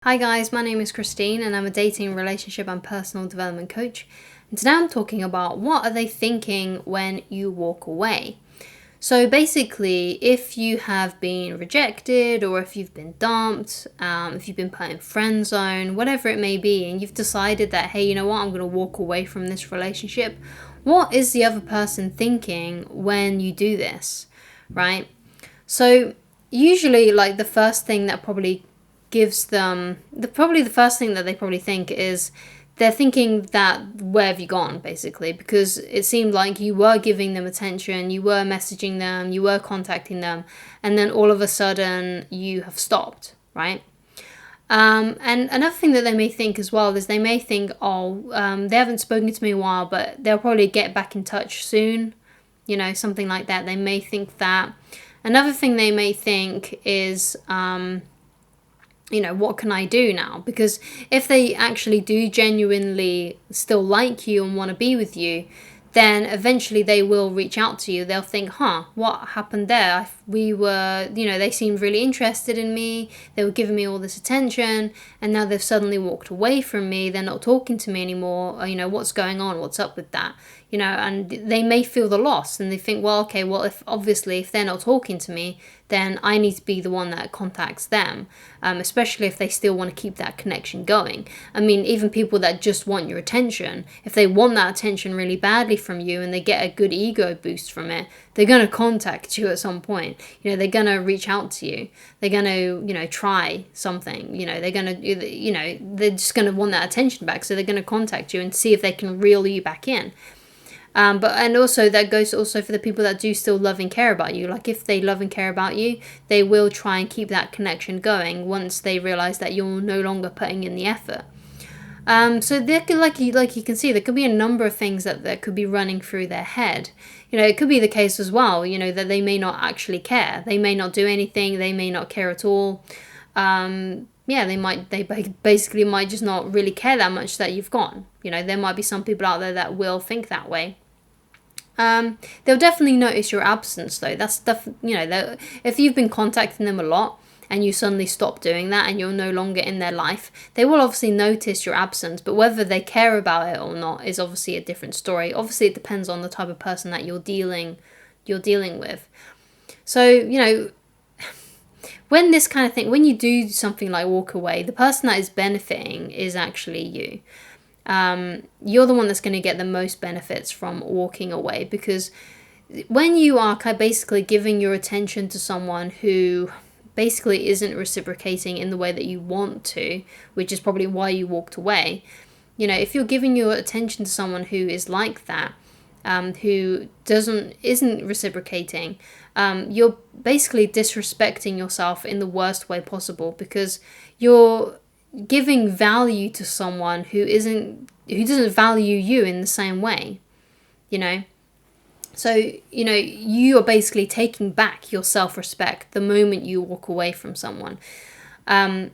Hi guys, my name is Christine and I'm a dating, relationship and personal development coach. And today I'm talking about what are they thinking when you walk away. So basically, if you have been rejected or if you've been dumped, if you've been put in friend zone, whatever it may be, and you've decided that, hey, you know what, I'm going to walk away from this relationship, what is the other person thinking when you do this, right? So usually like the first thing that probably gives them the first thing that they probably think is they're thinking that where have you gone, basically, because it seemed like you were giving them attention, you were messaging them, you were contacting them, and then all of a sudden you have stopped, right? And another thing that they may think as well is they may think, they haven't spoken to me in a while, but they'll probably get back in touch soon, something like that. They may think that. Another thing they may think is, what can I do now? Because if they actually do genuinely still like you and want to be with you, then eventually they will reach out to you. They'll think, what happened there? They seemed really interested in me. They were giving me all this attention, and now they've suddenly walked away from me. They're not talking to me anymore. What's going on? What's up with that? And they may feel the loss, and they think, well, okay, well, if they're not talking to me, then I need to be the one that contacts them, especially if they still want to keep that connection going. I mean, even people that just want your attention, if they want that attention really badly from you and they get a good ego boost from it, they're going to contact you at some point. They're going to reach out to you. They're going to, try something. They're going to, they're just going to want that attention back. So they're going to contact you and see if they can reel you back in. And also that goes also for the people that do still love and care about you. Like if they love and care about you, they will try and keep that connection going once they realize that you're no longer putting in the effort. So there could, like you can see, there could be a number of things that could be running through their head. It could be the case as well, that they may not actually care. They may not do anything. They may not care at all. They basically might just not really care that much that you've gone. There might be some people out there that will think that way. They'll definitely notice your absence, though. That's if you've been contacting them a lot and you suddenly stop doing that and you're no longer in their life, they will obviously notice your absence. But whether they care about it or not is obviously a different story. Obviously, it depends on the type of person that you're dealing with. So when this kind of thing, when you do something like walk away, the person that is benefiting is actually you. You're the one that's going to get the most benefits from walking away, because when you are basically giving your attention to someone who basically isn't reciprocating in the way that you want to, which is probably why you walked away, if you're giving your attention to someone who is like that, who isn't reciprocating, you're basically disrespecting yourself in the worst way possible, because you're giving value to someone who doesn't value you in the same way. So you are basically taking back your self-respect the moment you walk away from someone. And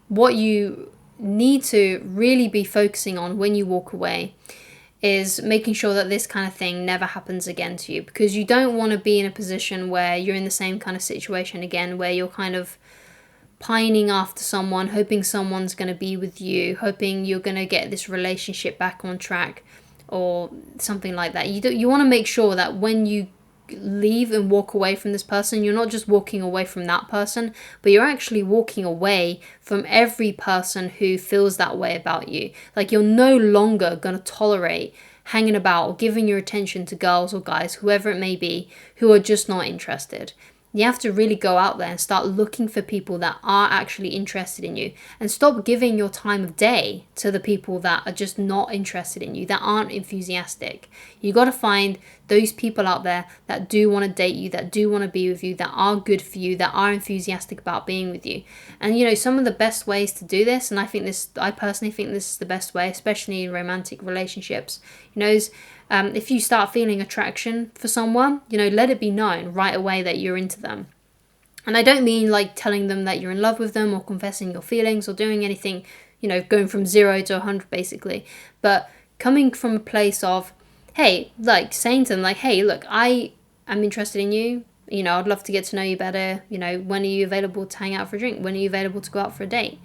what you need to really be focusing on when you walk away is making sure that this kind of thing never happens again to you, because you don't want to be in a position where you're in the same kind of situation again, where you're kind of pining after someone, hoping someone's going to be with you, hoping you're going to get this relationship back on track or something like that. You want to make sure that when you leave and walk away from this person, you're not just walking away from that person, but you're actually walking away from every person who feels that way about you. Like, you're no longer going to tolerate hanging about or giving your attention to girls or guys, whoever it may be, who are just not interested. You have to really go out there and start looking for people that are actually interested in you, and stop giving your time of day to the people that are just not interested in you, that aren't enthusiastic. You got to find those people out there that do want to date you, that do want to be with you, that are good for you, that are enthusiastic about being with you. And some of the best ways to do this, and I personally think this is the best way, especially in romantic relationships, is if you start feeling attraction for someone, let it be known right away that you're into them. And I don't mean like telling them that you're in love with them or confessing your feelings or doing anything, going from 0 to 100 basically. But coming from a place of, hey, like saying to them like, hey, look, I am interested in you. I'd love to get to know you better. When are you available to hang out for a drink? When are you available to go out for a date?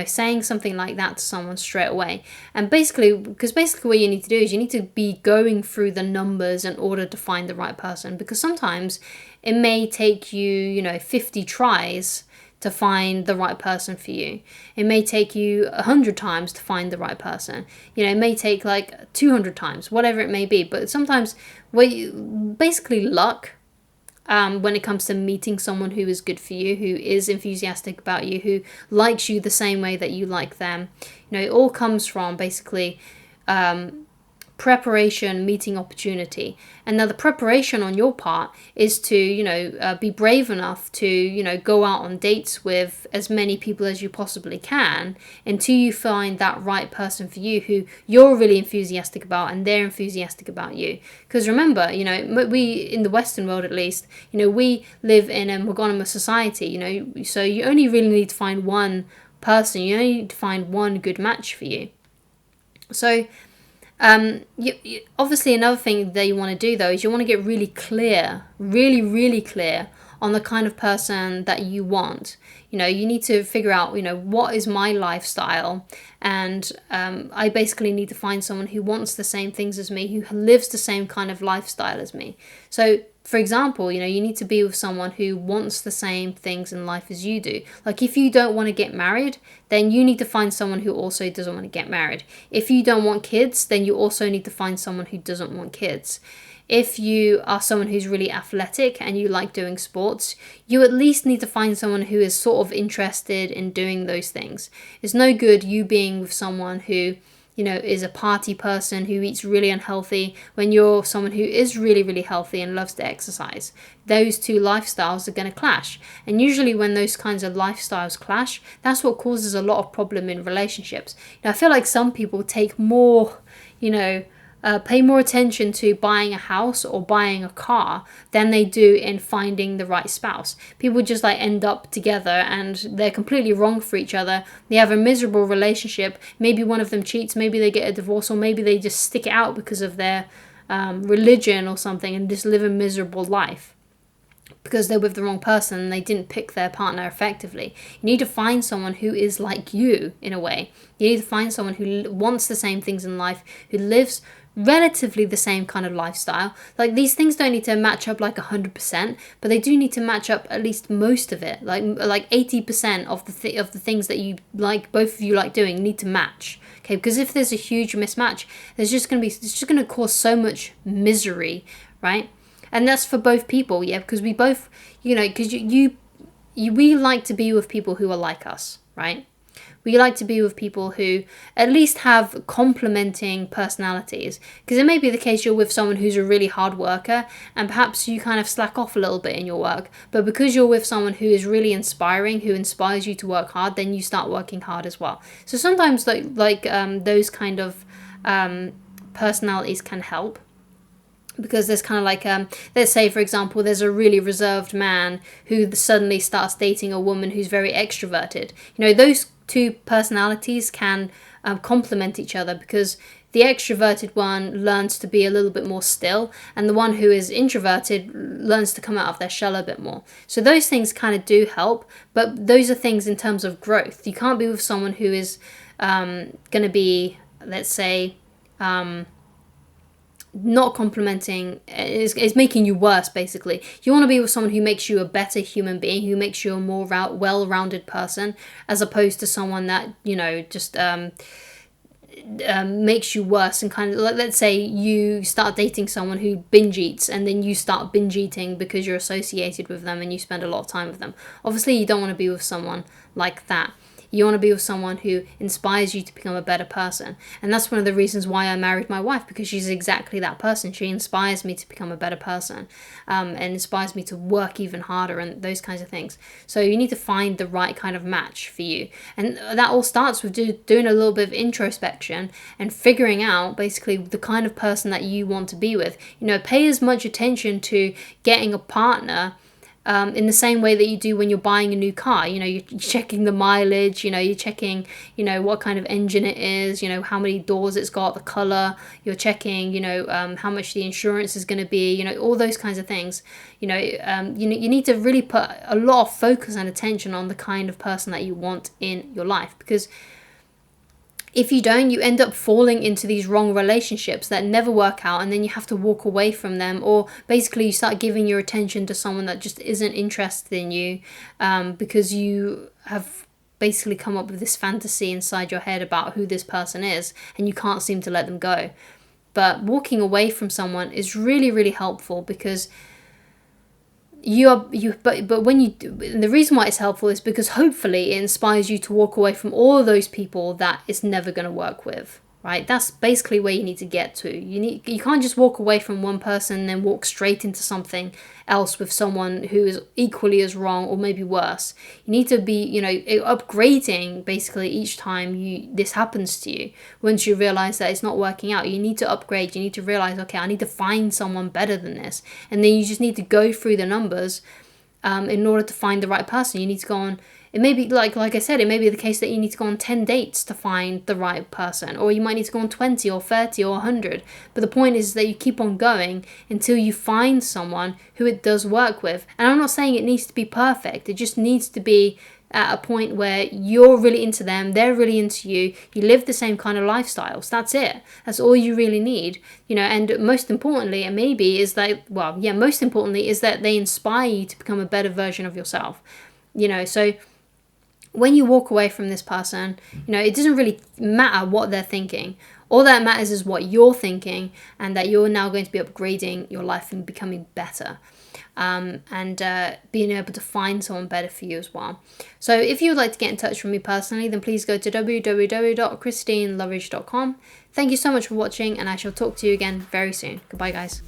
Saying something like that to someone straight away. And because basically what you need to do is you need to be going through the numbers in order to find the right person. Because sometimes it may take you, 50 tries to find the right person for you. It may take you 100 times to find the right person. It may take like 200 times, whatever it may be. But sometimes, basically luck, when it comes to meeting someone who is good for you, who is enthusiastic about you, who likes you the same way that you like them. It all comes from basically preparation meeting opportunity. And now the preparation on your part is to be brave enough to go out on dates with as many people as you possibly can until you find that right person for you who you're really enthusiastic about and they're enthusiastic about you. Because remember, we in the Western world at least, we live in a monogamous society, so you only really need to find one person. You only need to find one good match for you. So obviously another thing that you want to do though is you want to get really clear, really clear on the kind of person that you want. You need to figure out, what is my lifestyle, and I basically need to find someone who wants the same things as me, who lives the same kind of lifestyle as me. So for example, you need to be with someone who wants the same things in life as you do. Like if you don't want to get married, then you need to find someone who also doesn't want to get married. If you don't want kids, then you also need to find someone who doesn't want kids. If you are someone who's really athletic and you like doing sports, you at least need to find someone who is sort of interested in doing those things. It's no good you being with someone who is a party person who eats really unhealthy when you're someone who is really healthy and loves to exercise. Those two lifestyles are going to clash. And usually when those kinds of lifestyles clash, that's what causes a lot of problem in relationships. I feel like some people take more, pay more attention to buying a house or buying a car than they do in finding the right spouse. People just end up together and they're completely wrong for each other. They have a miserable relationship. Maybe one of them cheats, maybe they get a divorce, or maybe they just stick it out because of their religion or something and just live a miserable life because they're with the wrong person and they didn't pick their partner effectively. You need to find someone who is like you in a way. You need to find someone who wants the same things in life, who lives relatively the same kind of lifestyle. These things don't need to match up 100%, but they do need to match up at least most of it. Like 80% of the things that you like, both of you like doing, need to match. Okay, because if there's a huge mismatch, it's just going to cause so much misery, right? And that's for both people, yeah, because we both, because we like to be with people who are like us, right? We like to be with people who at least have complementing personalities. Because it may be the case you're with someone who's a really hard worker and perhaps you kind of slack off a little bit in your work. But because you're with someone who is really inspiring, who inspires you to work hard, then you start working hard as well. So sometimes those kind of personalities can help. Because there's kind of let's say, for example, there's a really reserved man who suddenly starts dating a woman who's very extroverted. Those two personalities can complement each other because the extroverted one learns to be a little bit more still and the one who is introverted learns to come out of their shell a bit more. So those things kind of do help, but those are things in terms of growth. You can't be with someone who is going to be, let's say, not complimenting, is making you worse, basically. You want to be with someone who makes you a better human being, who makes you a more well-rounded person, as opposed to someone that, just makes you worse and kind of, let's say you start dating someone who binge eats and then you start binge eating because you're associated with them and you spend a lot of time with them. Obviously, you don't want to be with someone like that. You want to be with someone who inspires you to become a better person. And that's one of the reasons why I married my wife, because she's exactly that person. She inspires me to become a better person, and inspires me to work even harder and those kinds of things. So you need to find the right kind of match for you. And that all starts with doing a little bit of introspection and figuring out basically the kind of person that you want to be with. Pay as much attention to getting a partner in the same way that you do when you're buying a new car. You know, you're checking the mileage, you know, you're checking, you know, what kind of engine it is, you know, how many doors it's got, the color, you're checking, you know, how much the insurance is going to be, you know, all those kinds of things. You know, you need to really put a lot of focus and attention on the kind of person that you want in your life, because if you don't, you end up falling into these wrong relationships that never work out, and then you have to walk away from them, or basically you start giving your attention to someone that just isn't interested in you, because you have basically come up with this fantasy inside your head about who this person is, and you can't seem to let them go. But walking away from someone is really, really helpful, because but when you do, the reason why it's helpful is because hopefully it inspires you to walk away from all of those people that it's never going to work with, right? That's basically where you need to get to. You can't just walk away from one person and then walk straight into something else with someone who is equally as wrong or maybe worse. You need to be, you know, upgrading basically each time this happens to you. Once you realize that it's not working out, you need to upgrade. You need to realize, okay, I need to find someone better than this. And then you just need to go through the numbers in order to find the right person. You need to go on, it may be like I said, it may be the case that you need to go on 10 dates to find the right person, or you might need to go on 20 or 30 or 100. But the point is that you keep on going until you find someone who it does work with. And I'm not saying it needs to be perfect. It just needs to be at a point where you're really into them, they're really into you, you live the same kind of lifestyles. That's it. That's all you really need. You know, and most importantly, most importantly is that they inspire you to become a better version of yourself. You know, so when you walk away from this person, you know, it doesn't really matter what they're thinking. All that matters is what you're thinking, and that you're now going to be upgrading your life and becoming better. And being able to find someone better for you as well. So if you would like to get in touch with me personally, then please go to www.christineloveridge.com. Thank you so much for watching, and I shall talk to you again very soon. Goodbye, guys.